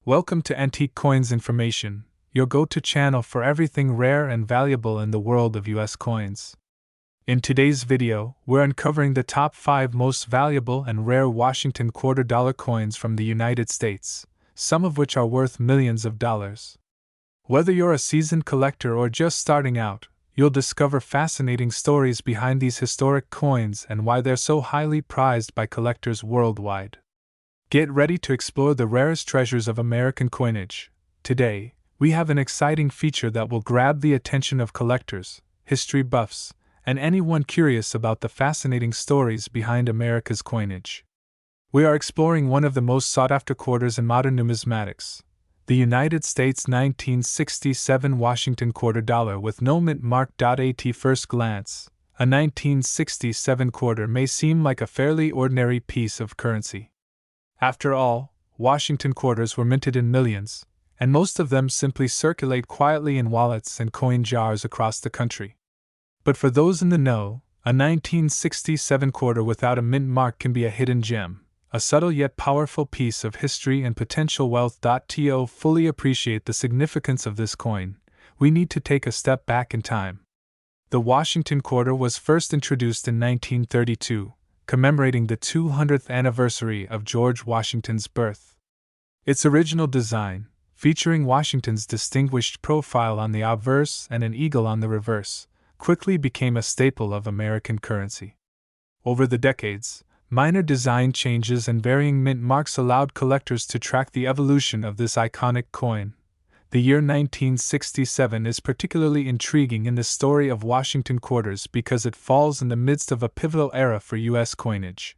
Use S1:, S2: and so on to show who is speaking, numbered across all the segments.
S1: Welcome to Antique Coins Information, your go-to channel for everything rare and valuable in the world of US coins. In today's video, we're uncovering the top 5 most valuable and rare Washington quarter dollar coins from the United States, some of which are worth millions of dollars. Whether you're a seasoned collector or just starting out, you'll discover fascinating stories behind these historic coins and why they're so highly prized by collectors worldwide. Get ready to explore the rarest treasures of American coinage. Today, we have an exciting feature that will grab the attention of collectors, history buffs, and anyone curious about the fascinating stories behind America's coinage. We are exploring one of the most sought-after quarters in modern numismatics, the United States 1967 Washington quarter dollar with no mint mark. At first glance, a 1967 quarter may seem like a fairly ordinary piece of currency. After all, Washington quarters were minted in millions, and most of them simply circulate quietly in wallets and coin jars across the country. But for those in the know, a 1967 quarter without a mint mark can be a hidden gem, a subtle yet powerful piece of history and potential wealth. To fully appreciate the significance of this coin, we need to take a step back in time. The Washington quarter was first introduced in 1932. Commemorating the 200th anniversary of George Washington's birth. Its original design, featuring Washington's distinguished profile on the obverse and an eagle on the reverse, quickly became a staple of American currency. Over the decades, minor design changes and varying mint marks allowed collectors to track the evolution of this iconic coin. The year 1967 is particularly intriguing in the story of Washington quarters because it falls in the midst of a pivotal era for U.S. coinage.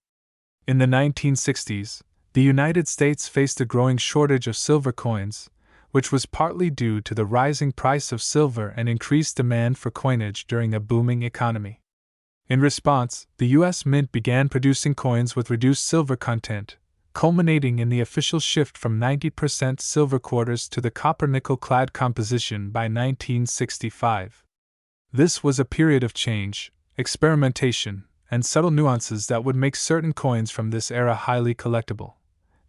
S1: In the 1960s, the United States faced a growing shortage of silver coins, which was partly due to the rising price of silver and increased demand for coinage during a booming economy. In response, the U.S. Mint began producing coins with reduced silver content, culminating in the official shift from 90% silver quarters to the copper-nickel clad composition by 1965. This was a period of change, experimentation, and subtle nuances that would make certain coins from this era highly collectible.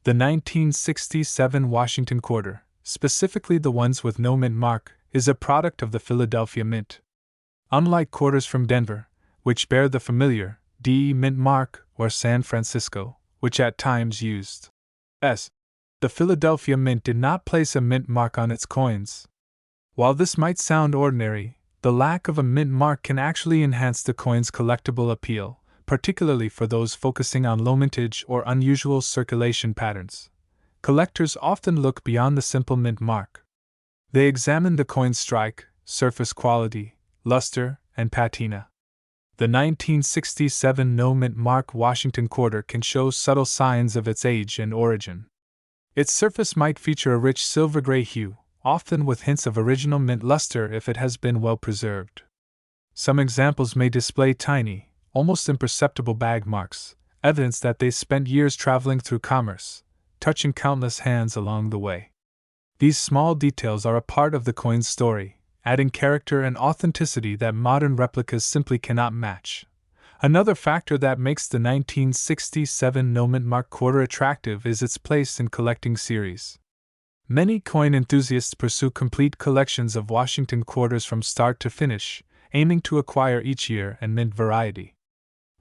S1: The 1967 Washington quarter, specifically the ones with no mint mark, is a product of the Philadelphia Mint. Unlike quarters from Denver, which bear the familiar DE mint mark, or San Francisco, which at times used S, the Philadelphia Mint did not place a mint mark on its coins. While this might sound ordinary, the lack of a mint mark can actually enhance the coin's collectible appeal, particularly for those focusing on low mintage or unusual circulation patterns. Collectors often look beyond the simple mint mark. They examine the coin's strike, surface quality, luster, and patina. The 1967 no mint mark Washington quarter can show subtle signs of its age and origin. Its surface might feature a rich silver-gray hue, often with hints of original mint luster if it has been well preserved. Some examples may display tiny, almost imperceptible bag marks, evidence that they spent years traveling through commerce, touching countless hands along the way. These small details are a part of the coin's story, adding character and authenticity that modern replicas simply cannot match. Another factor that makes the 1967 no mint mark quarter attractive is its place in collecting series. Many coin enthusiasts pursue complete collections of Washington quarters from start to finish, aiming to acquire each year and mint variety.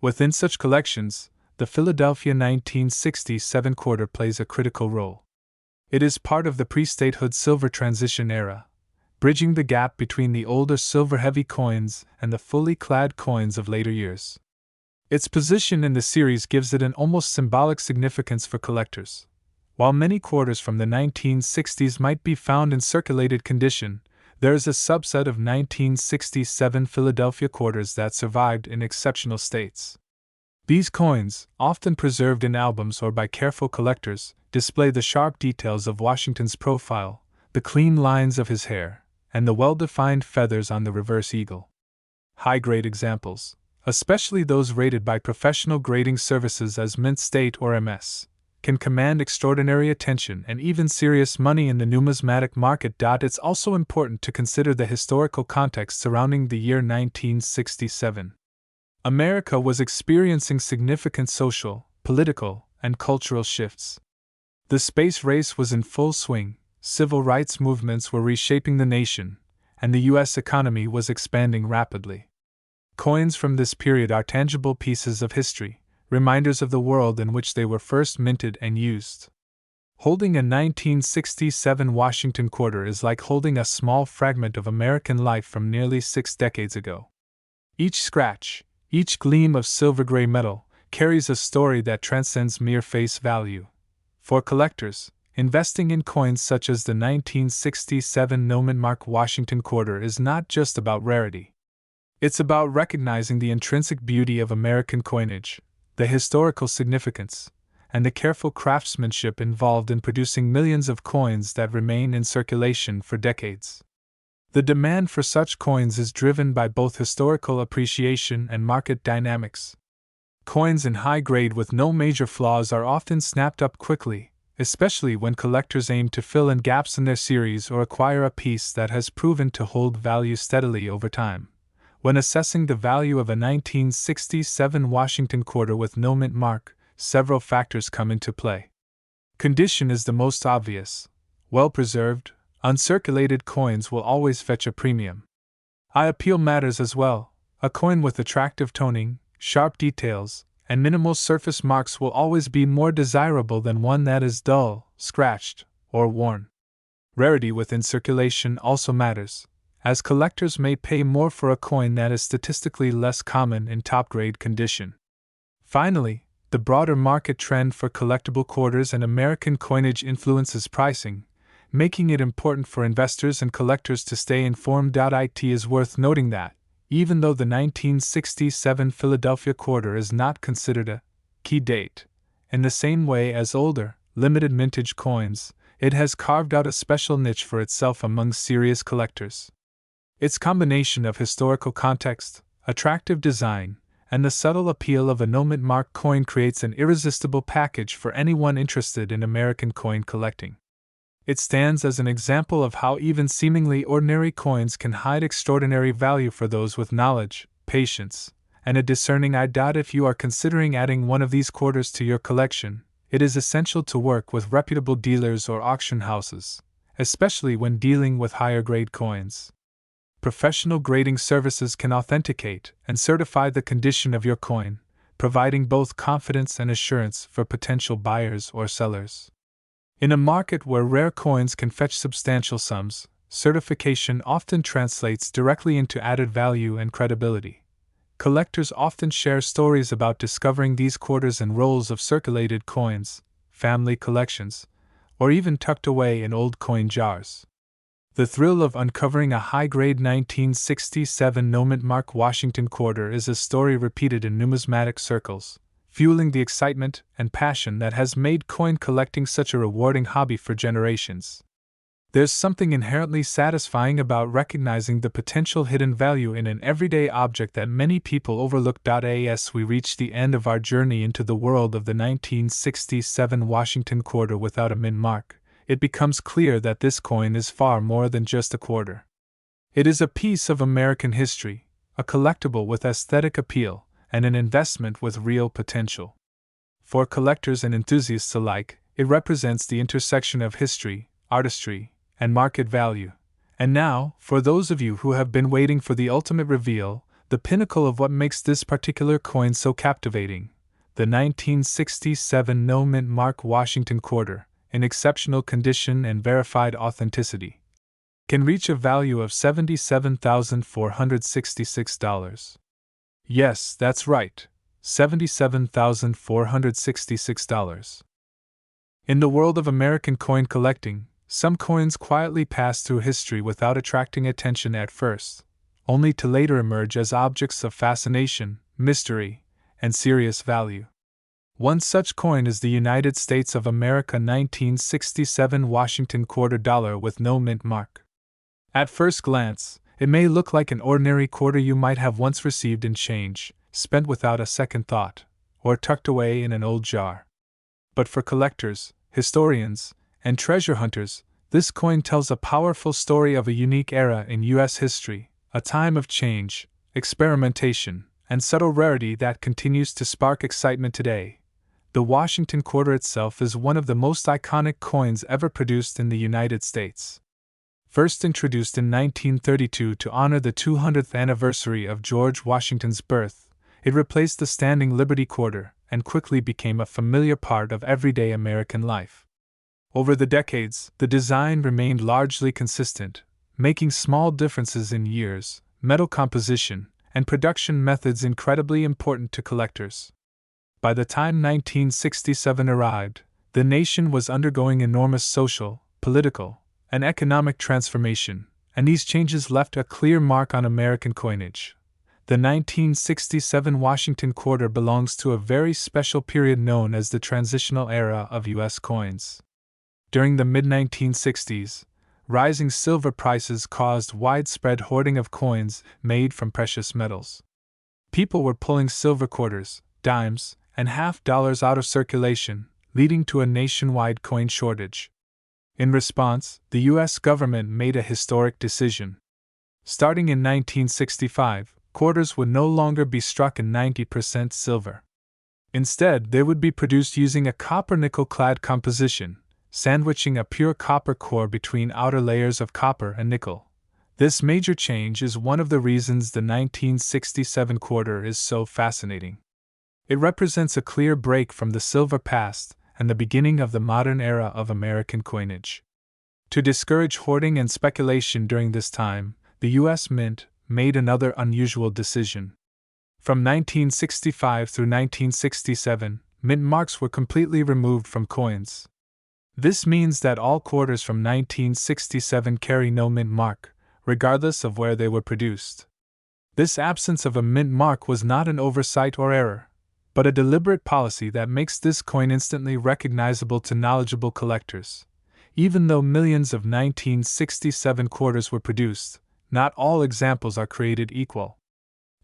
S1: Within such collections, the Philadelphia 1967 quarter plays a critical role. It is part of the pre-statehood silver transition era, bridging the gap between the older silver-heavy coins and the fully clad coins of later years. Its position in the series gives it an almost symbolic significance for collectors. While many quarters from the 1960s might be found in circulated condition, there is a subset of 1967 Philadelphia quarters that survived in exceptional states. These coins, often preserved in albums or by careful collectors, display the sharp details of Washington's profile, the clean lines of his hair, and the well-defined feathers on the reverse eagle. High-grade examples, especially those rated by professional grading services as Mint State or MS, can command extraordinary attention and even serious money in the numismatic market. It's also important to consider the historical context surrounding the year 1967. America was experiencing significant social, political, and cultural shifts. The space race was in full swing, civil rights movements were reshaping the nation, and the U.S. economy was expanding rapidly. Coins from this period are tangible pieces of history, reminders of the world in which they were first minted and used. Holding a 1967 Washington quarter is like holding a small fragment of American life from nearly 6 decades ago. Each scratch, each gleam of silver-gray metal, carries a story that transcends mere face value. For collectors, investing in coins such as the 1967 Numismatics Washington quarter is not just about rarity. It's about recognizing the intrinsic beauty of American coinage, the historical significance, and the careful craftsmanship involved in producing millions of coins that remain in circulation for decades. The demand for such coins is driven by both historical appreciation and market dynamics. Coins in high grade with no major flaws are often snapped up quickly, especially when collectors aim to fill in gaps in their series or acquire a piece that has proven to hold value steadily over time. When assessing the value of a 1967 Washington quarter with no mint mark, several factors come into play. Condition is the most obvious. Well-preserved, uncirculated coins will always fetch a premium. Eye appeal matters as well. A coin with attractive toning, sharp details, and minimal surface marks will always be more desirable than one that is dull, scratched, or worn. Rarity within circulation also matters, as collectors may pay more for a coin that is statistically less common in top-grade condition. Finally, the broader market trend for collectible quarters and American coinage influences pricing, making it important for investors and collectors to stay informed. It is worth noting that, even though the 1967 Philadelphia quarter is not considered a key date, in the same way as older, limited mintage coins, it has carved out a special niche for itself among serious collectors. Its combination of historical context, attractive design, and the subtle appeal of a no-mint mark coin creates an irresistible package for anyone interested in American coin collecting. It stands as an example of how even seemingly ordinary coins can hide extraordinary value for those with knowledge, patience, and a discerning eye. If you are considering adding one of these quarters to your collection, it is essential to work with reputable dealers or auction houses, especially when dealing with higher-grade coins. Professional grading services can authenticate and certify the condition of your coin, providing both confidence and assurance for potential buyers or sellers. In a market where rare coins can fetch substantial sums, certification often translates directly into added value and credibility. Collectors often share stories about discovering these quarters in rolls of circulated coins, family collections, or even tucked away in old coin jars. The thrill of uncovering a high-grade 1967 no-mint mark Washington quarter is a story repeated in numismatic circles, fueling the excitement and passion that has made coin collecting such a rewarding hobby for generations. There's something inherently satisfying about recognizing the potential hidden value in an everyday object that many people overlook. As we reach the end of our journey into the world of the 1967 Washington quarter without a mint mark, it becomes clear that this coin is far more than just a quarter. It is a piece of American history, a collectible with aesthetic appeal, and an investment with real potential. For collectors and enthusiasts alike, it represents the intersection of history, artistry, and market value. And now, for those of you who have been waiting for the ultimate reveal, the pinnacle of what makes this particular coin so captivating, the 1967 no-mint mark Washington quarter, in exceptional condition and verified authenticity, can reach a value of $77,466. Yes, that's right, $77,466. In the world of American coin collecting, some coins quietly pass through history without attracting attention at first, only to later emerge as objects of fascination, mystery, and serious value. One such coin is the United States of America 1967 Washington quarter dollar with no mint mark. At first glance, it may look like an ordinary quarter you might have once received in change, spent without a second thought, or tucked away in an old jar. But for collectors, historians, and treasure hunters, this coin tells a powerful story of a unique era in U.S. history, a time of change, experimentation, and subtle rarity that continues to spark excitement today. The Washington quarter itself is one of the most iconic coins ever produced in the United States. First introduced in 1932 to honor the 200th anniversary of George Washington's birth, it replaced the standing Liberty quarter and quickly became a familiar part of everyday American life. Over the decades, the design remained largely consistent, making small differences in years, metal composition, and production methods incredibly important to collectors. By the time 1967 arrived, the nation was undergoing enormous social, political, and economic transformation, and these changes left a clear mark on American coinage. The 1967 Washington quarter belongs to a very special period known as the transitional era of U.S. coins. During the mid-1960s, rising silver prices caused widespread hoarding of coins made from precious metals. People were pulling silver quarters, dimes, and half-dollars out of circulation, leading to a nationwide coin shortage. In response, the U.S. government made a historic decision. Starting in 1965, quarters would no longer be struck in 90% silver. Instead, they would be produced using a copper-nickel-clad composition, sandwiching a pure copper core between outer layers of copper and nickel. This major change is one of the reasons the 1967 quarter is so fascinating. It represents a clear break from the silver past and the beginning of the modern era of American coinage. To discourage hoarding and speculation during this time, the U.S. Mint made another unusual decision. From 1965 through 1967, mint marks were completely removed from coins. This means that all quarters from 1967 carry no mint mark, regardless of where they were produced. This absence of a mint mark was not an oversight or error, but a deliberate policy that makes this coin instantly recognizable to knowledgeable collectors. Even though millions of 1967 quarters were produced, not all examples are created equal.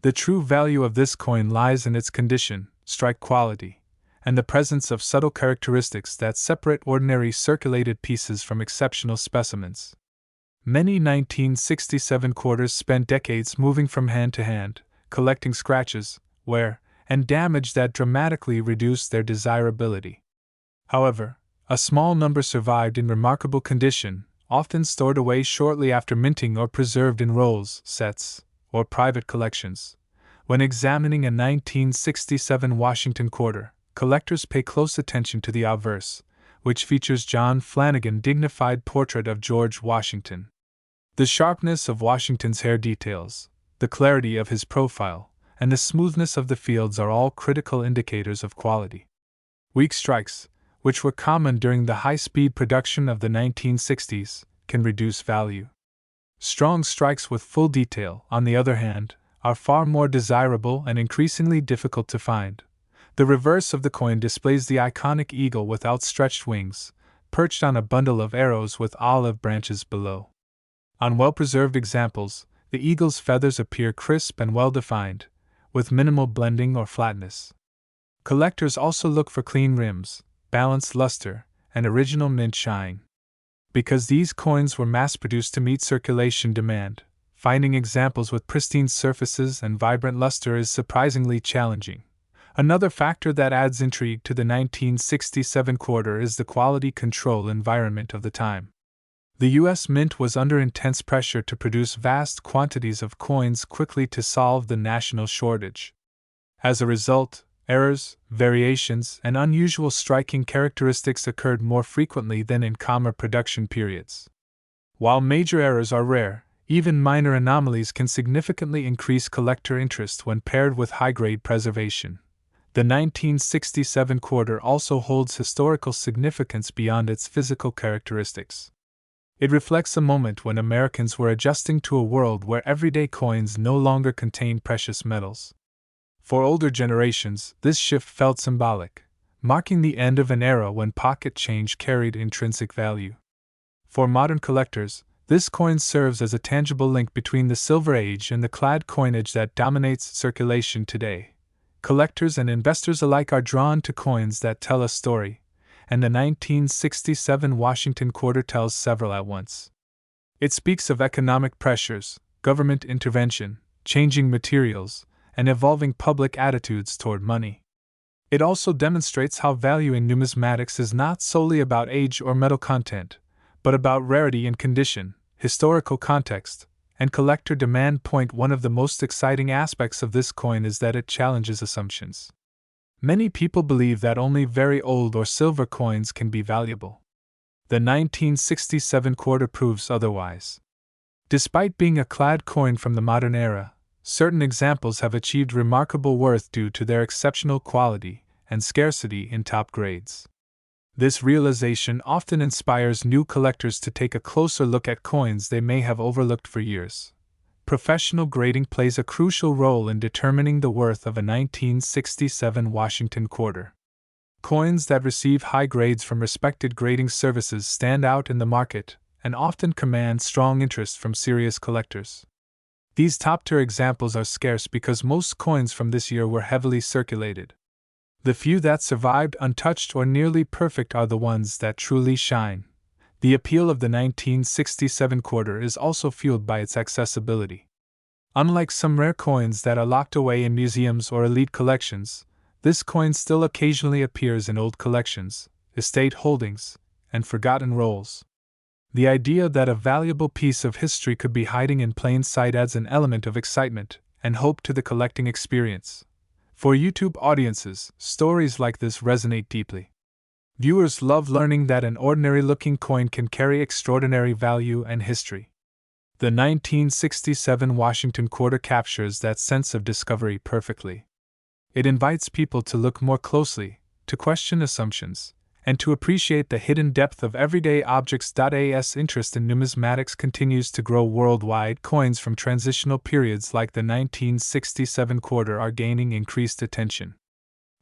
S1: The true value of this coin lies in its condition, strike quality, and the presence of subtle characteristics that separate ordinary circulated pieces from exceptional specimens. Many 1967 quarters spent decades moving from hand to hand, collecting scratches, wear, and damage that dramatically reduced their desirability. However, a small number survived in remarkable condition, often stored away shortly after minting or preserved in rolls, sets, or private collections. When examining a 1967 Washington quarter, collectors pay close attention to the obverse, which features John Flanagan's dignified portrait of George Washington. The sharpness of Washington's hair details, the clarity of his profile, and the smoothness of the fields are all critical indicators of quality. Weak strikes, which were common during the high-speed production of the 1960s, can reduce value. Strong strikes with full detail, on the other hand, are far more desirable and increasingly difficult to find. The reverse of the coin displays the iconic eagle with outstretched wings, perched on a bundle of arrows with olive branches below. On well-preserved examples, the eagle's feathers appear crisp and well-defined, with minimal blending or flatness. Collectors also look for clean rims, balanced luster, and original mint shine. Because these coins were mass-produced to meet circulation demand, finding examples with pristine surfaces and vibrant luster is surprisingly challenging. Another factor that adds intrigue to the 1967 quarter is the quality control environment of the time. The U.S. Mint was under intense pressure to produce vast quantities of coins quickly to solve the national shortage. As a result, errors, variations, and unusual striking characteristics occurred more frequently than in calmer production periods. While major errors are rare, even minor anomalies can significantly increase collector interest when paired with high-grade preservation. The 1967 quarter also holds historical significance beyond its physical characteristics. It reflects a moment when Americans were adjusting to a world where everyday coins no longer contained precious metals. For older generations, this shift felt symbolic, marking the end of an era when pocket change carried intrinsic value. For modern collectors, this coin serves as a tangible link between the Silver Age and the clad coinage that dominates circulation today. Collectors and investors alike are drawn to coins that tell a story, and the 1967 Washington quarter tells several at once. It speaks of economic pressures, government intervention, changing materials, and evolving public attitudes toward money. It also demonstrates how value in numismatics is not solely about age or metal content, but about rarity and condition, historical context, and collector demand. One of the most exciting aspects of this coin is that it challenges assumptions. Many people believe that only very old or silver coins can be valuable. The 1967 quarter proves otherwise. Despite being a clad coin from the modern era, certain examples have achieved remarkable worth due to their exceptional quality and scarcity in top grades. This realization often inspires new collectors to take a closer look at coins they may have overlooked for years. Professional grading plays a crucial role in determining the worth of a 1967 Washington quarter. Coins that receive high grades from respected grading services stand out in the market and often command strong interest from serious collectors. These top-tier examples are scarce because most coins from this year were heavily circulated. The few that survived untouched or nearly perfect are the ones that truly shine. The appeal of the 1967 quarter is also fueled by its accessibility. Unlike some rare coins that are locked away in museums or elite collections, this coin still occasionally appears in old collections, estate holdings, and forgotten rolls. The idea that a valuable piece of history could be hiding in plain sight adds an element of excitement and hope to the collecting experience. For YouTube audiences, stories like this resonate deeply. Viewers love learning that an ordinary-looking coin can carry extraordinary value and history. The 1967 Washington quarter captures that sense of discovery perfectly. It invites people to look more closely, to question assumptions, and to appreciate the hidden depth of everyday objects. As interest in numismatics continues to grow worldwide, coins from transitional periods like the 1967 quarter are gaining increased attention.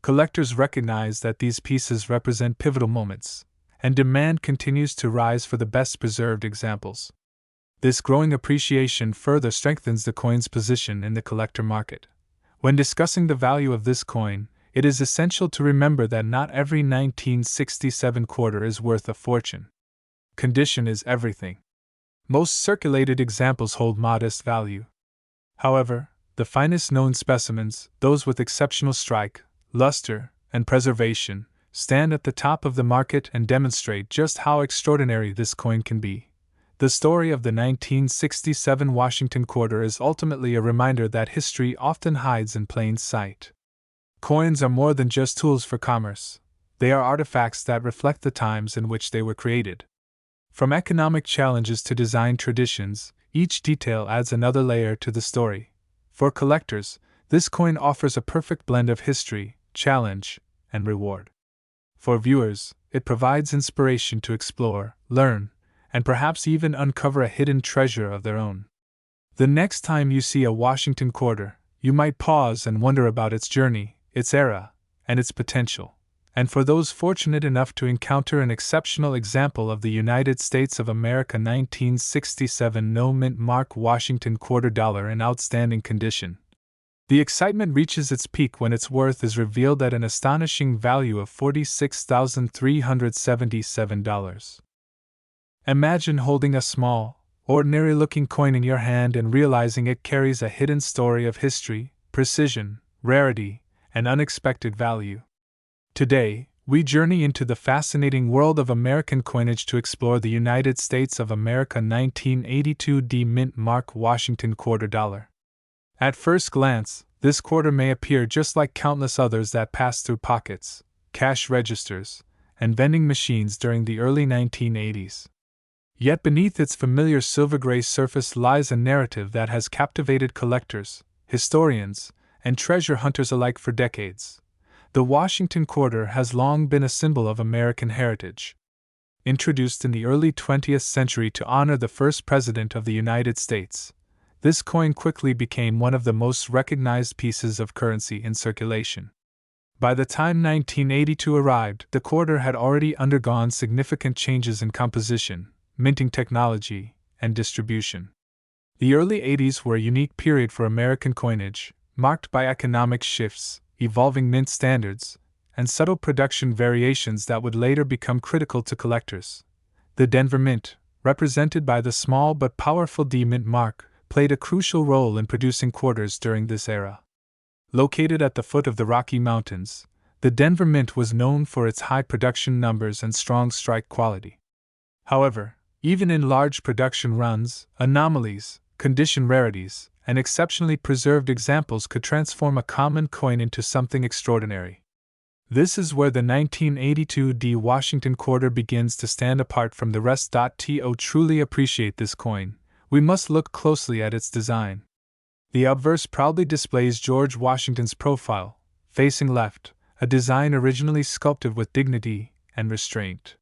S1: Collectors recognize that these pieces represent pivotal moments, and demand continues to rise for the best preserved examples. This growing appreciation further strengthens the coin's position in the collector market. When discussing the value of this coin, it is essential to remember that not every 1967 quarter is worth a fortune. Condition is everything. Most circulated examples hold modest value. However, the finest known specimens, those with exceptional strike, luster, and preservation, stand at the top of the market and demonstrate just how extraordinary this coin can be. The story of the 1967 Washington quarter is ultimately a reminder that history often hides in plain sight. Coins are more than just tools for commerce. They are artifacts that reflect the times in which they were created. From economic challenges to design traditions, each detail adds another layer to the story. For collectors, this coin offers a perfect blend of history, challenge, and reward. For viewers, it provides inspiration to explore, learn, and perhaps even uncover a hidden treasure of their own. The next time you see a Washington quarter, you might pause and wonder about its journey, its era, and its potential. And for those fortunate enough to encounter an exceptional example of the United States of America 1967 no mint mark Washington quarter dollar in outstanding condition, the excitement reaches its peak when its worth is revealed at an astonishing value of $46,377. Imagine holding a small, ordinary-looking coin in your hand and realizing it carries a hidden story of history, precision, rarity, and unexpected value. Today, we journey into the fascinating world of American coinage to explore the United States of America 1982 D mint mark Washington quarter dollar. At first glance, this quarter may appear just like countless others that passed through pockets, cash registers, and vending machines during the early 1980s. Yet beneath its familiar silver-gray surface lies a narrative that has captivated collectors, historians, and treasure hunters alike for decades. The Washington quarter has long been a symbol of American heritage. Introduced in the early 20th century to honor the first president of the United States, this coin quickly became one of the most recognized pieces of currency in circulation. By the time 1982 arrived, the quarter had already undergone significant changes in composition, minting technology, and distribution. The early 80s were a unique period for American coinage, marked by economic shifts, evolving mint standards, and subtle production variations that would later become critical to collectors. The Denver Mint, represented by the small but powerful D mint mark, played a crucial role in producing quarters during this era. Located at the foot of the Rocky Mountains, the The Denver Mint was known for its high production numbers and strong strike quality. However, even in large production runs, anomalies, condition rarities, and exceptionally preserved examples could transform a common coin into something extraordinary. This is where the 1982 D Washington quarter begins to stand apart from the rest. To truly appreciate this coin, we must look closely at its design. The obverse proudly displays George Washington's profile, facing left, a design originally sculpted with dignity and restraint.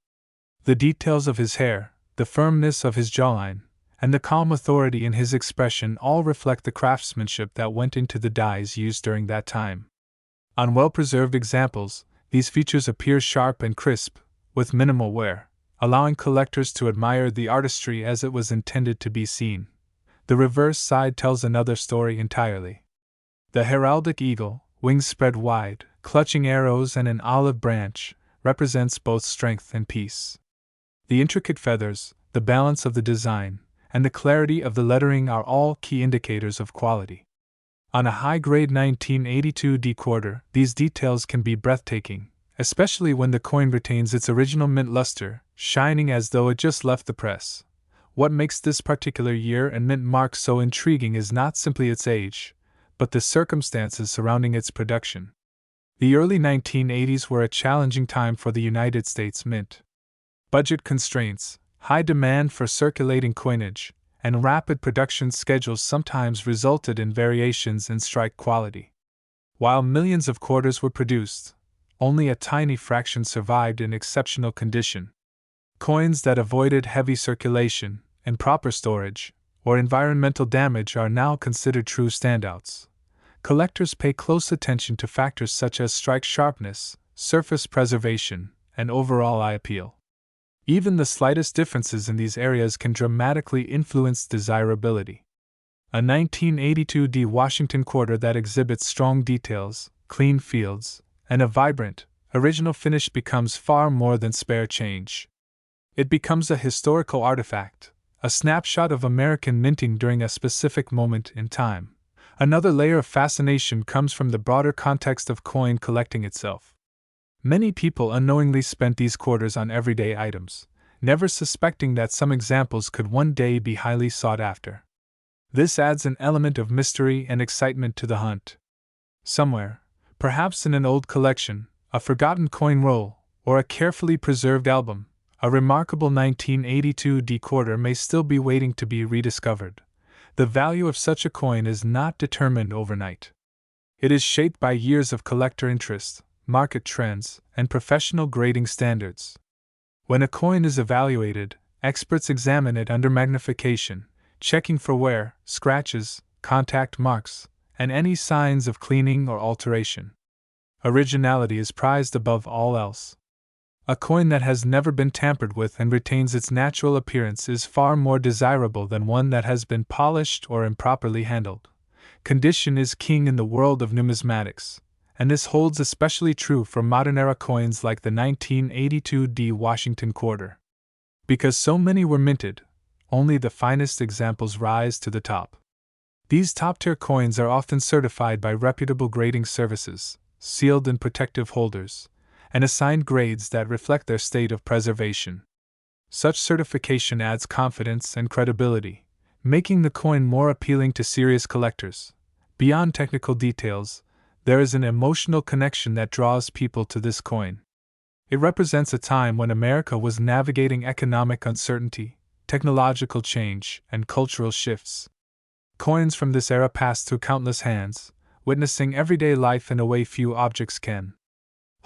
S1: The details of his hair, the firmness of his jawline, and the calm authority in his expression all reflect the craftsmanship that went into the dies used during that time. On well-preserved examples, these features appear sharp and crisp, with minimal wear, allowing collectors to admire the artistry as it was intended to be seen. The reverse side tells another story entirely. The heraldic eagle, wings spread wide, clutching arrows and an olive branch, represents both strength and peace. The intricate feathers, the balance of the design, and the clarity of the lettering are all key indicators of quality. On a high-grade 1982 D quarter, these details can be breathtaking, especially when the coin retains its original mint luster, shining as though it just left the press. What makes this particular year and mint mark so intriguing is not simply its age, but the circumstances surrounding its production. The early 1980s were a challenging time for the United States Mint. Budget constraints, high demand for circulating coinage, and rapid production schedules sometimes resulted in variations in strike quality. While millions of quarters were produced, only a tiny fraction survived in exceptional condition. Coins that avoided heavy circulation, improper storage, or environmental damage are now considered true standouts. Collectors pay close attention to factors such as strike sharpness, surface preservation, and overall eye appeal. Even the slightest differences in these areas can dramatically influence desirability. A 1982 D Washington quarter that exhibits strong details, clean fields, and a vibrant, original finish becomes far more than spare change. It becomes a historical artifact, a snapshot of American minting during a specific moment in time. Another layer of fascination comes from the broader context of coin collecting itself. Many people unknowingly spent these quarters on everyday items, never suspecting that some examples could one day be highly sought after. This adds an element of mystery and excitement to the hunt. Somewhere, perhaps in an old collection, a forgotten coin roll, or a carefully preserved album, a remarkable 1982 D quarter may still be waiting to be rediscovered. The value of such a coin is not determined overnight. It is shaped by years of collector interest, market trends, and professional grading standards. When a coin is evaluated, experts examine it under magnification, checking for wear, scratches, contact marks, and any signs of cleaning or alteration. Originality is prized above all else. A coin that has never been tampered with and retains its natural appearance is far more desirable than one that has been polished or improperly handled. Condition is king in the world of numismatics, and this holds especially true for modern-era coins like the 1982 D Washington quarter. Because so many were minted, only the finest examples rise to the top. These top-tier coins are often certified by reputable grading services, sealed in protective holders, and assigned grades that reflect their state of preservation. Such certification adds confidence and credibility, making the coin more appealing to serious collectors. Beyond technical details, there is an emotional connection that draws people to this coin. It represents a time when America was navigating economic uncertainty, technological change, and cultural shifts. Coins from this era passed through countless hands, witnessing everyday life in a way few objects can.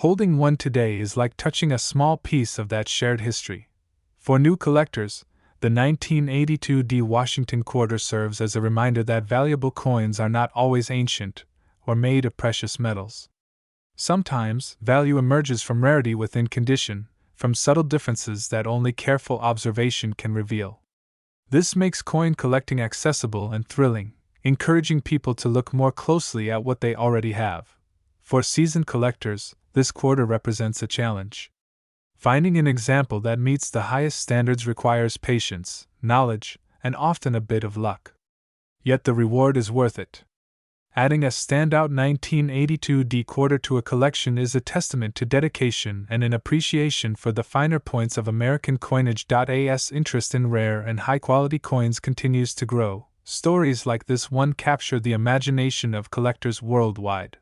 S1: Holding one today is like touching a small piece of that shared history. For new collectors, the 1982 D Washington quarter serves as a reminder that valuable coins are not always ancient or made of precious metals. Sometimes, value emerges from rarity within condition, from subtle differences that only careful observation can reveal. This makes coin collecting accessible and thrilling, encouraging people to look more closely at what they already have. For seasoned collectors, this quarter represents a challenge. Finding an example that meets the highest standards requires patience, knowledge, and often a bit of luck. Yet the reward is worth it. Adding a standout 1982 D quarter to a collection is a testament to dedication and an appreciation for the finer points of American coinage. As interest in rare and high-quality coins continues to grow, stories like this one capture the imagination of collectors worldwide.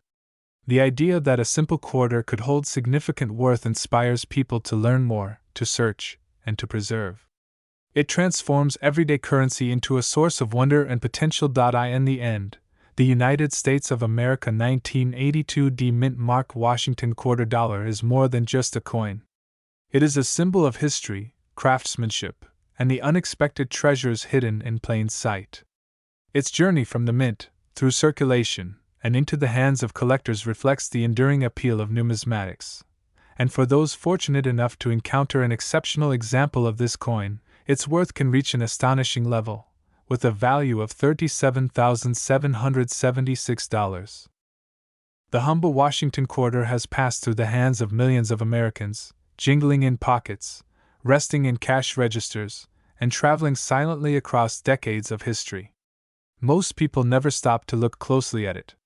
S1: The idea that a simple quarter could hold significant worth inspires people to learn more, to search, and to preserve. It transforms everyday currency into a source of wonder and potential. In the end, the United States of America 1982 D Mint Mark Washington quarter dollar is more than just a coin. It is a symbol of history, craftsmanship, and the unexpected treasures hidden in plain sight. Its journey from the mint, through circulation, and into the hands of collectors reflects the enduring appeal of numismatics. And for those fortunate enough to encounter an exceptional example of this coin, its worth can reach an astonishing level, with a value of $37,776. The humble Washington quarter has passed through the hands of millions of Americans, jingling in pockets, resting in cash registers, and traveling silently across decades of history. Most people never stop to look closely at it.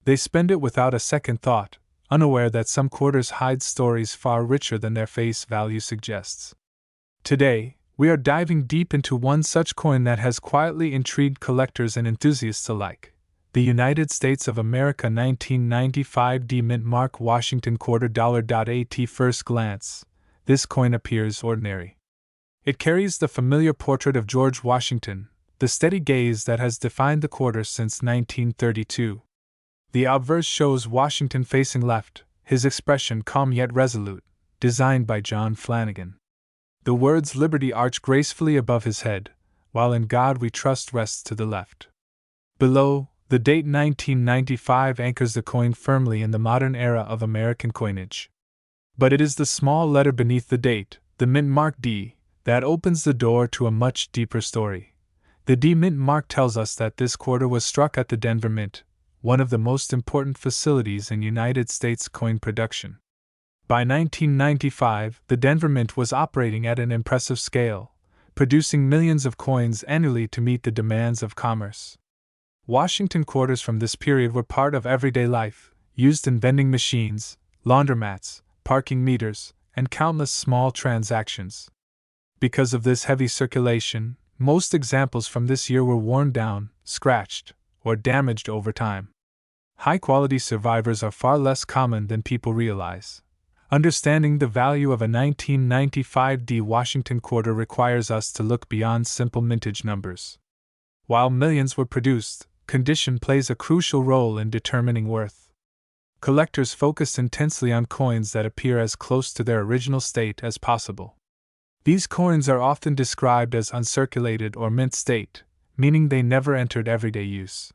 S1: They spend it without a second thought, unaware that some quarters hide stories far richer than their face value suggests. Today, we are diving deep into one such coin that has quietly intrigued collectors and enthusiasts alike: the United States of America 1995 D Mint Mark Washington quarter dollar. At first glance, this coin appears ordinary. It carries the familiar portrait of George Washington, the steady gaze that has defined the quarter since 1932. The obverse shows Washington facing left, his expression calm yet resolute, designed by John Flanagan. The words Liberty arch gracefully above his head, while In God We Trust rests to the left. Below, the date 1995 anchors the coin firmly in the modern era of American coinage. But it is the small letter beneath the date, the Mint Mark D, that opens the door to a much deeper story. The D Mint Mark tells us that this quarter was struck at the Denver Mint, one of the most important facilities in United States coin production. By 1995, the Denver Mint was operating at an impressive scale, producing millions of coins annually to meet the demands of commerce. Washington quarters from this period were part of everyday life, used in vending machines, laundromats, parking meters, and countless small transactions. Because of this heavy circulation, most examples from this year were worn down, scratched, or damaged over time. High-quality survivors are far less common than people realize. Understanding the value of a 1995 D Washington quarter requires us to look beyond simple mintage numbers. While millions were produced, condition plays a crucial role in determining worth. Collectors focus intensely on coins that appear as close to their original state as possible. These coins are often described as uncirculated or mint state, meaning they never entered everyday use.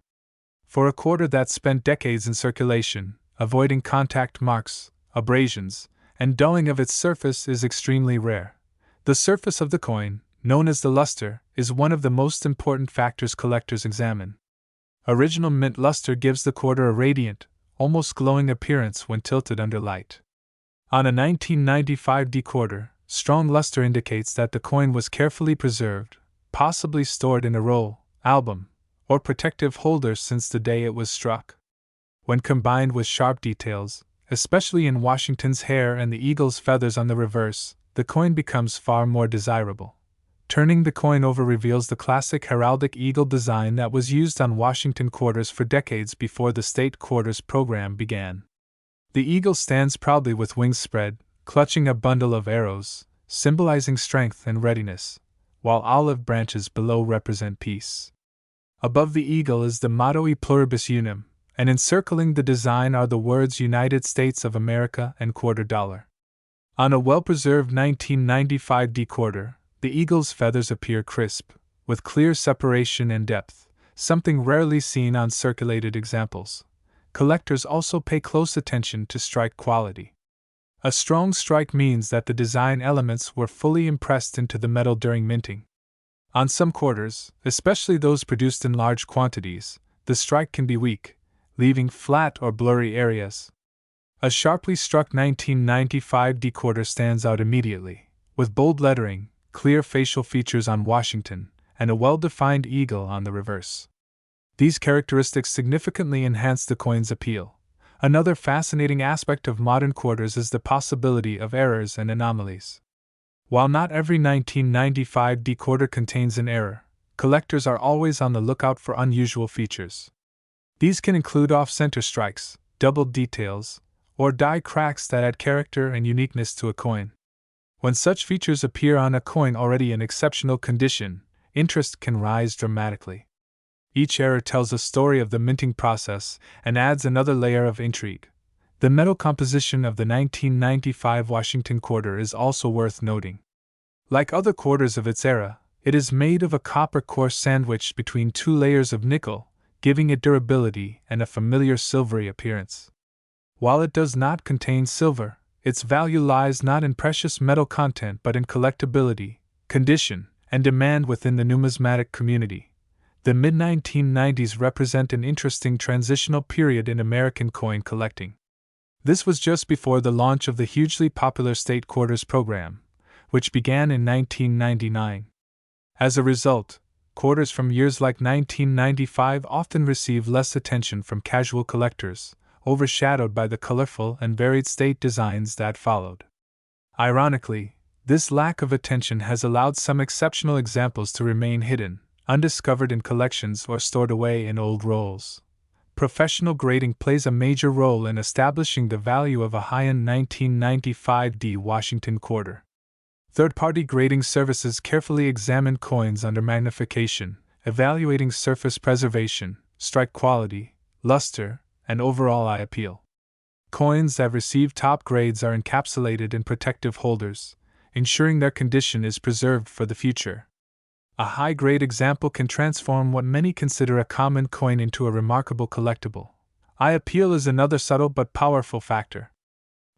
S1: For a quarter that spent decades in circulation, avoiding contact marks, abrasions, and dulling of its surface is extremely rare. The surface of the coin, known as the luster, is one of the most important factors collectors examine. Original mint luster gives the quarter a radiant, almost glowing appearance when tilted under light. On a 1995 D quarter, strong luster indicates that the coin was carefully preserved, possibly stored in a roll, album, or protective holder since the day it was struck. When combined with sharp details, especially in Washington's hair and the eagle's feathers on the reverse, the coin becomes far more desirable. Turning the coin over reveals the classic heraldic eagle design that was used on Washington quarters for decades before the state quarters program began. The eagle stands proudly with wings spread, clutching a bundle of arrows, symbolizing strength and readiness, while olive branches below represent peace. Above the eagle is the motto E Pluribus Unum, and encircling the design are the words United States of America and quarter dollar. On a well-preserved 1995 D quarter, the eagle's feathers appear crisp, with clear separation and depth, something rarely seen on circulated examples. Collectors also pay close attention to strike quality. A strong strike means that the design elements were fully impressed into the metal during minting. On some quarters, especially those produced in large quantities, the strike can be weak, leaving flat or blurry areas. A sharply struck 1995 D quarter stands out immediately, with bold lettering, clear facial features on Washington, and a well-defined eagle on the reverse. These characteristics significantly enhance the coin's appeal. Another fascinating aspect of modern quarters is the possibility of errors and anomalies. While not every 1995 quarter contains an error, collectors are always on the lookout for unusual features. These can include off-center strikes, doubled details, or die cracks that add character and uniqueness to a coin. When such features appear on a coin already in exceptional condition, interest can rise dramatically. Each error tells a story of the minting process and adds another layer of intrigue. The metal composition of the 1995 Washington quarter is also worth noting. Like other quarters of its era, it is made of a copper core sandwiched between two layers of nickel, giving it durability and a familiar silvery appearance. While it does not contain silver, its value lies not in precious metal content but in collectability, condition, and demand within the numismatic community. The mid-1990s represent an interesting transitional period in American coin collecting. This was just before the launch of the hugely popular State Quarters program, which began in 1999. As a result, quarters from years like 1995 often receive less attention from casual collectors, overshadowed by the colorful and varied state designs that followed. Ironically, this lack of attention has allowed some exceptional examples to remain hidden, undiscovered in collections or stored away in old rolls. Professional grading plays a major role in establishing the value of a high-end 1995 Washington quarter. Third-party grading services carefully examine coins under magnification, evaluating surface preservation, strike quality, luster, and overall eye appeal. Coins that receive top grades are encapsulated in protective holders, ensuring their condition is preserved for the future. A high-grade example can transform what many consider a common coin into a remarkable collectible. Eye appeal is another subtle but powerful factor.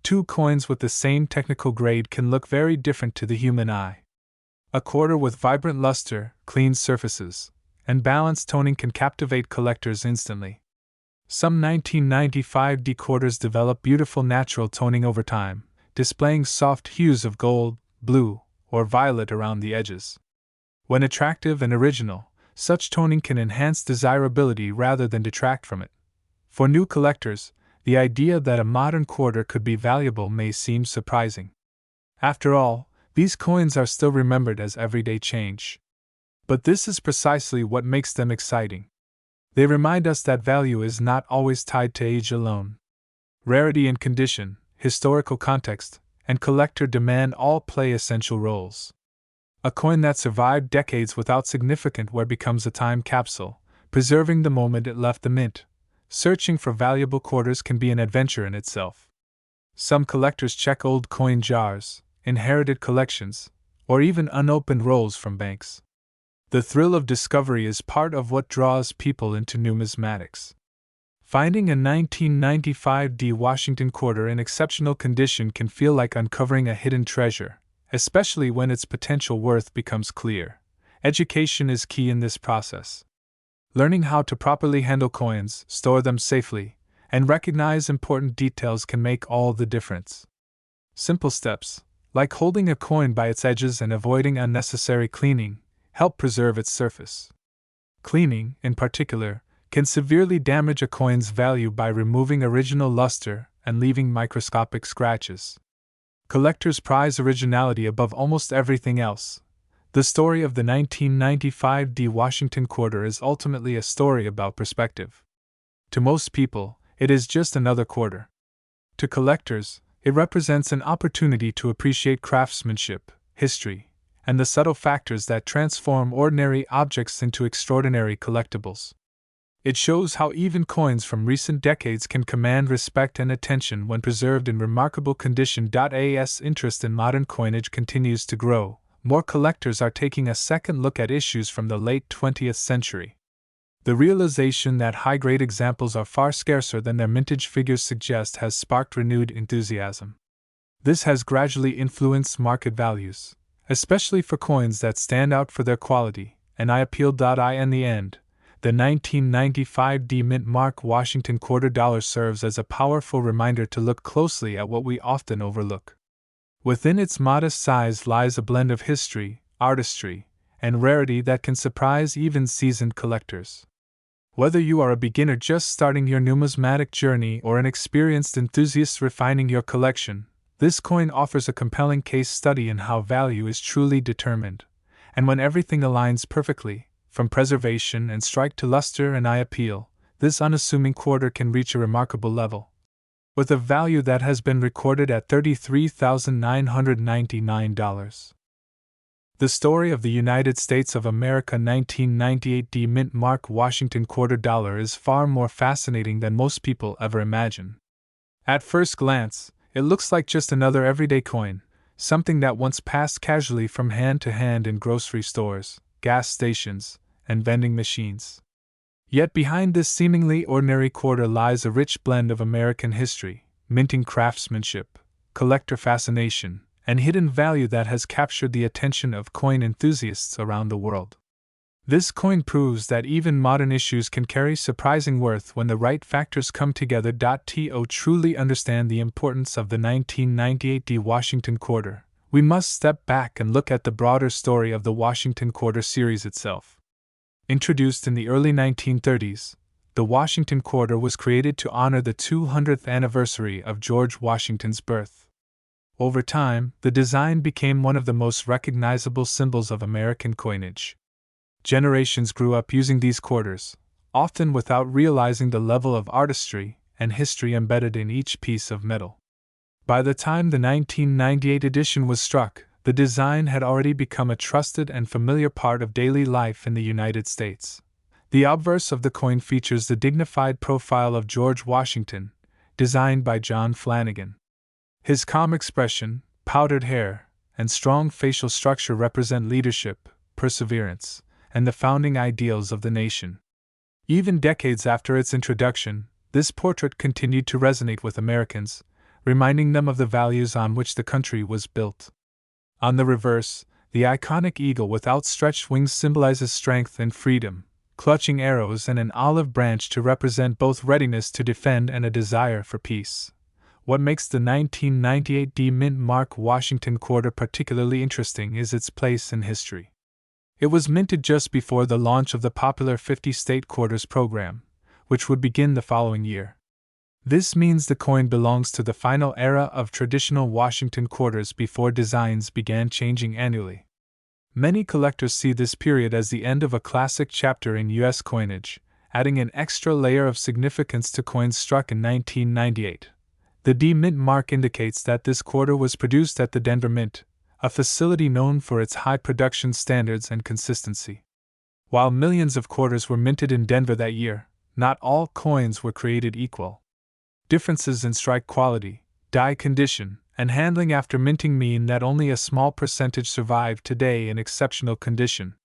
S1: Two coins with the same technical grade can look very different to the human eye. A quarter with vibrant luster, clean surfaces, and balanced toning can captivate collectors instantly. Some 1995 quarters develop beautiful natural toning over time, displaying soft hues of gold, blue, or violet around the edges. When attractive and original, such toning can enhance desirability rather than detract from it. For new collectors, the idea that a modern quarter could be valuable may seem surprising. After all, these coins are still remembered as everyday change. But this is precisely what makes them exciting. They remind us that value is not always tied to age alone. Rarity and condition, historical context, and collector demand all play essential roles. A coin that survived decades without significant wear becomes a time capsule, preserving the moment it left the mint. Searching for valuable quarters can be an adventure in itself. Some collectors check old coin jars, inherited collections, or even unopened rolls from banks. The thrill of discovery is part of what draws people into numismatics. Finding a 1995 Washington quarter in exceptional condition can feel like uncovering a hidden treasure, especially when its potential worth becomes clear. Education is key in this process. Learning how to properly handle coins, store them safely, and recognize important details can make all the difference. Simple steps, like holding a coin by its edges and avoiding unnecessary cleaning, help preserve its surface. Cleaning, in particular, can severely damage a coin's value by removing original luster and leaving microscopic scratches. Collectors prize originality above almost everything else. The story of the 1995 Washington quarter is ultimately a story about perspective. To most people, it is just another quarter. To collectors, it represents an opportunity to appreciate craftsmanship, history, and the subtle factors that transform ordinary objects into extraordinary collectibles. It shows how even coins from recent decades can command respect and attention when preserved in remarkable condition. As interest in modern coinage continues to grow, more collectors are taking a second look at issues from the late 20th century. The realization that high-grade examples are far scarcer than their mintage figures suggest has sparked renewed enthusiasm. This has gradually influenced market values, especially for coins that stand out for their quality and eye appeal. In the end, the 1995 Mint Mark Washington quarter dollar serves as a powerful reminder to look closely at what we often overlook. Within its modest size lies a blend of history, artistry, and rarity that can surprise even seasoned collectors. Whether you are a beginner just starting your numismatic journey or an experienced enthusiast refining your collection, this coin offers a compelling case study in how value is truly determined. And when everything aligns perfectly, from preservation and strike to luster and eye appeal, this unassuming quarter can reach a remarkable level. With a value that has been recorded at $33,999. The story of the United States of America 1998 D Mint Mark Washington Quarter Dollar is far more fascinating than most people ever imagine. At first glance, it looks like just another everyday coin, something that once passed casually from hand to hand in grocery stores, gas stations, and vending machines. Yet behind this seemingly ordinary quarter lies a rich blend of American history, minting craftsmanship, collector fascination, and hidden value that has captured the attention of coin enthusiasts around the world. This coin proves that even modern issues can carry surprising worth when the right factors come together. To truly understand the importance of the 1998 D Washington Quarter, we must step back and look at the broader story of the Washington Quarter series itself. Introduced in the early 1930s, the Washington Quarter was created to honor the 200th anniversary of George Washington's birth. Over time, the design became one of the most recognizable symbols of American coinage. Generations grew up using these quarters, often without realizing the level of artistry and history embedded in each piece of metal. By the time the 1998 edition was struck, the design had already become a trusted and familiar part of daily life in the United States. The obverse of the coin features the dignified profile of George Washington, designed by John Flanagan. His calm expression, powdered hair, and strong facial structure represent leadership, perseverance, and the founding ideals of the nation. Even decades after its introduction, this portrait continued to resonate with Americans, reminding them of the values on which the country was built. On the reverse, the iconic eagle with outstretched wings symbolizes strength and freedom, clutching arrows and an olive branch to represent both readiness to defend and a desire for peace. What makes the 1998 D Mint Mark Washington Quarter particularly interesting is its place in history. It was minted just before the launch of the popular 50-state quarters program, which would begin the following year. This means the coin belongs to the final era of traditional Washington quarters before designs began changing annually. Many collectors see this period as the end of a classic chapter in U.S. coinage, adding an extra layer of significance to coins struck in 1998. The D Mint mark indicates that this quarter was produced at the Denver Mint, a facility known for its high production standards and consistency. While millions of quarters were minted in Denver that year, not all coins were created equal. Differences in strike quality, die condition, and handling after minting mean that only a small percentage survive today in exceptional condition.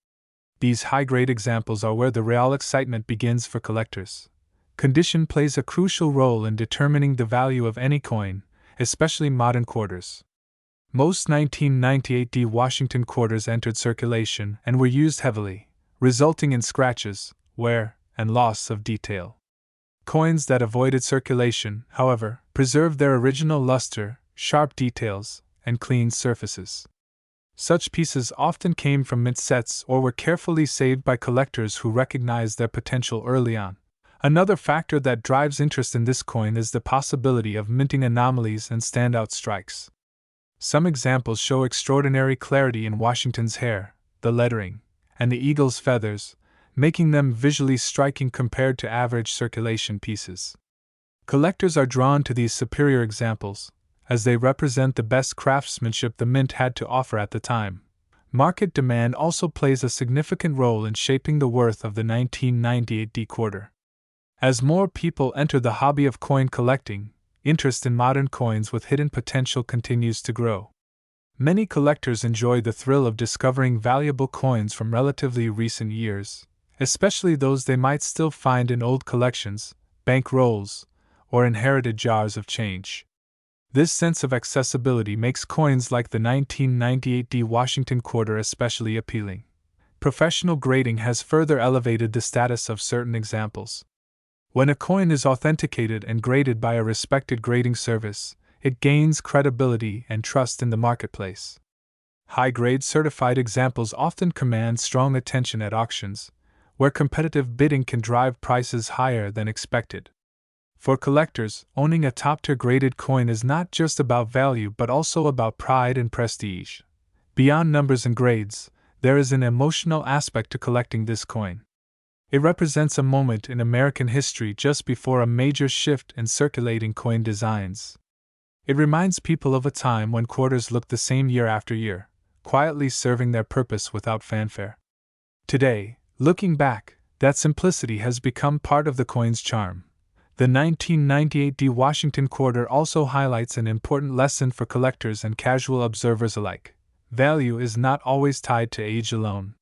S1: These high-grade examples are where the real excitement begins for collectors. Condition plays a crucial role in determining the value of any coin, especially modern quarters. Most 1998 D Washington quarters entered circulation and were used heavily, resulting in scratches, wear, and loss of detail. Coins that avoided circulation, however, preserved their original luster, sharp details, and clean surfaces. Such pieces often came from mint sets or were carefully saved by collectors who recognized their potential early on. Another factor that drives interest in this coin is the possibility of minting anomalies and standout strikes. Some examples show extraordinary clarity in Washington's hair, the lettering, and the eagle's feathers, making them visually striking compared to average circulation pieces. Collectors are drawn to these superior examples, as they represent the best craftsmanship the mint had to offer at the time. Market demand also plays a significant role in shaping the worth of the 1998 D quarter. As more people enter the hobby of coin collecting, interest in modern coins with hidden potential continues to grow. Many collectors enjoy the thrill of discovering valuable coins from relatively recent years, especially those they might still find in old collections, bank rolls, or inherited jars of change. This sense of accessibility makes coins like the 1998 D Washington quarter especially appealing. Professional grading has further elevated the status of certain examples. When a coin is authenticated and graded by a respected grading service, it gains credibility and trust in the marketplace. High-grade certified examples often command strong attention at auctions, where competitive bidding can drive prices higher than expected. For collectors, owning a top-tier graded coin is not just about value but also about pride and prestige. Beyond numbers and grades, there is an emotional aspect to collecting this coin. It represents a moment in American history just before a major shift in circulating coin designs. It reminds people of a time when quarters looked the same year after year, quietly serving their purpose without fanfare. Today, looking back, that simplicity has become part of the coin's charm. The 1998 D Washington quarter also highlights an important lesson for collectors and casual observers alike. Value is not always tied to age alone.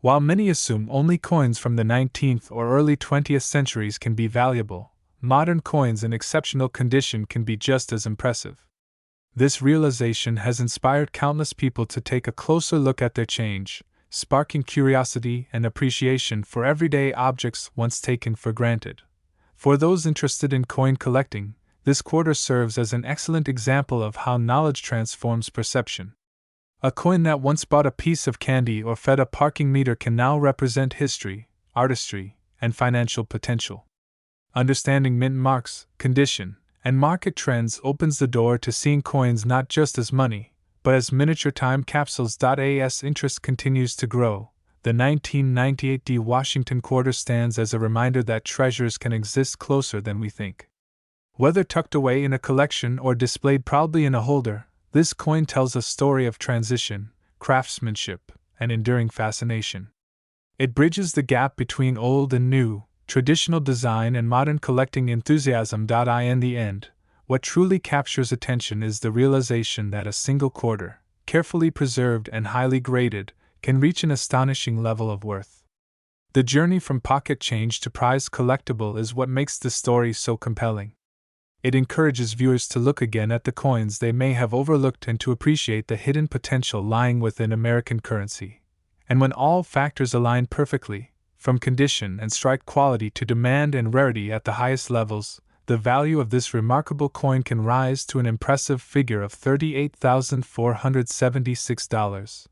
S1: While many assume only coins from the 19th or early 20th centuries can be valuable, modern coins in exceptional condition can be just as impressive. This realization has inspired countless people to take a closer look at their change, sparking curiosity and appreciation for everyday objects once taken for granted. For those interested in coin collecting, this quarter serves as an excellent example of how knowledge transforms perception. A coin that once bought a piece of candy or fed a parking meter can now represent history, artistry, and financial potential. Understanding mint marks, condition, and market trends opens the door to seeing coins not just as money, but as miniature time capsules. As interest continues to grow, the 1998 D Washington quarter stands as a reminder that treasures can exist closer than we think. Whether tucked away in a collection or displayed proudly in a holder, this coin tells a story of transition, craftsmanship, and enduring fascination. It bridges the gap between old and new, traditional design and modern collecting enthusiasm. In the end, what truly captures attention is the realization that a single quarter, carefully preserved and highly graded, can reach an astonishing level of worth. The journey from pocket change to prized collectible is what makes the story so compelling. It encourages viewers to look again at the coins they may have overlooked and to appreciate the hidden potential lying within American currency. And when all factors align perfectly, from condition and strike quality to demand and rarity at the highest levels, the value of this remarkable coin can rise to an impressive figure of $38,476.